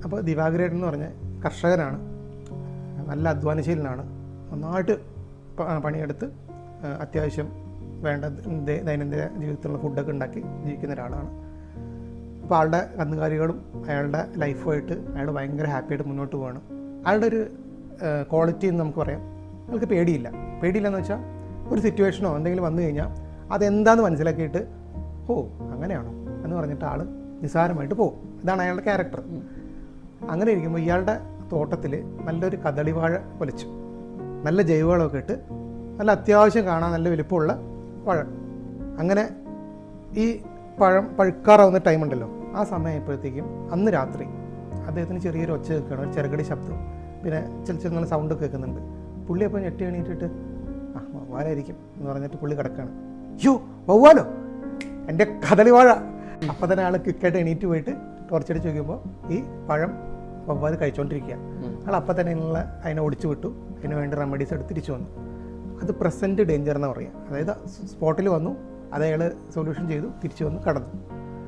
അപ്പോൾ ദിവാകരേട്ടൻ എന്ന് പറഞ്ഞ കർഷകനാണ്, നല്ല അധ്വാനശീലനാണ്, നന്നായിട്ട് പണിയെടുത്ത് അത്യാവശ്യം വേണ്ട ദൈനംദിന ജീവിതത്തിലുള്ള ഫുഡൊക്കെ ഉണ്ടാക്കി ജീവിക്കുന്ന ഒരാളാണ്. അപ്പോൾ ആളുടെ കന്നുകാലികളും അയാളുടെ ലൈഫുമായിട്ട് അയാൾ ഭയങ്കര ഹാപ്പിയായിട്ട് മുന്നോട്ട് പോവാണ്. അയാളുടെ ഒരു ക്വാളിറ്റി എന്ന് നമുക്ക് പറയാം, അയാൾക്ക് പേടിയില്ലെന്ന് വെച്ചാൽ ഒരു സിറ്റുവേഷനോ എന്തെങ്കിലും വന്നു കഴിഞ്ഞാൽ അതെന്താണെന്ന് മനസ്സിലാക്കിയിട്ട് അങ്ങനെയാണോ എന്ന് പറഞ്ഞിട്ട് ആൾ നിസ്സാരമായിട്ട് പോകും. ഇതാണ് അയാളുടെ ക്യാരക്ടർ. അങ്ങനെ ഇരിക്കുമ്പോൾ ഇയാളുടെ തോട്ടത്തിൽ നല്ലൊരു കദളിവാഴ പൊലിച്ചു, നല്ല ജൈവവളമൊക്കെ ഇട്ട് നല്ല അത്യാവശ്യം കാണാൻ നല്ല വലുപ്പമുള്ള പഴം. അങ്ങനെ ഈ പഴം പഴുക്കാറാവുന്ന ടൈമുണ്ടല്ലോ, ആ സമയമായപ്പോഴത്തേക്കും അന്ന് രാത്രി അദ്ദേഹത്തിന് ചെറിയൊരു ഒച്ച കേൾക്കുകയാണ്, ഒരു ചെറുകടി ശബ്ദം, പിന്നെ ചെറിയ സൗണ്ട് കേൾക്കുന്നുണ്ട്. പുള്ളി അപ്പോൾ ഞെട്ടി എണീറ്റിട്ട് വവ്വാലായിരിക്കും എന്ന് പറഞ്ഞിട്ട് പുള്ളി കിടക്കുകയാണ്. വവ്വാലോ, എൻ്റെ കദളിവാഴ. അപ്പം തന്നെ ആൾ ക്വിക്കായിട്ട് എണീറ്റ് പോയിട്ട് ടോർച്ചടിച്ച് നോക്കുമ്പോൾ ഈ പഴം വവ്വാൽ കഴിച്ചുകൊണ്ടിരിക്കുക. ആൾ അപ്പം തന്നെ അതിനെ ഒടിച്ചു വിട്ടു, അതിന് വേണ്ടി റെമഡീസ് എടുത്ത് തിരിച്ചു വന്നു. അത് പ്രസൻറ്റ് ഡേഞ്ചർ എന്ന് പറയുക. അതായത് സ്പോട്ടിൽ വന്നു, അത് അയാൾ സൊല്യൂഷൻ ചെയ്തു, തിരിച്ചു വന്ന് കടന്നു.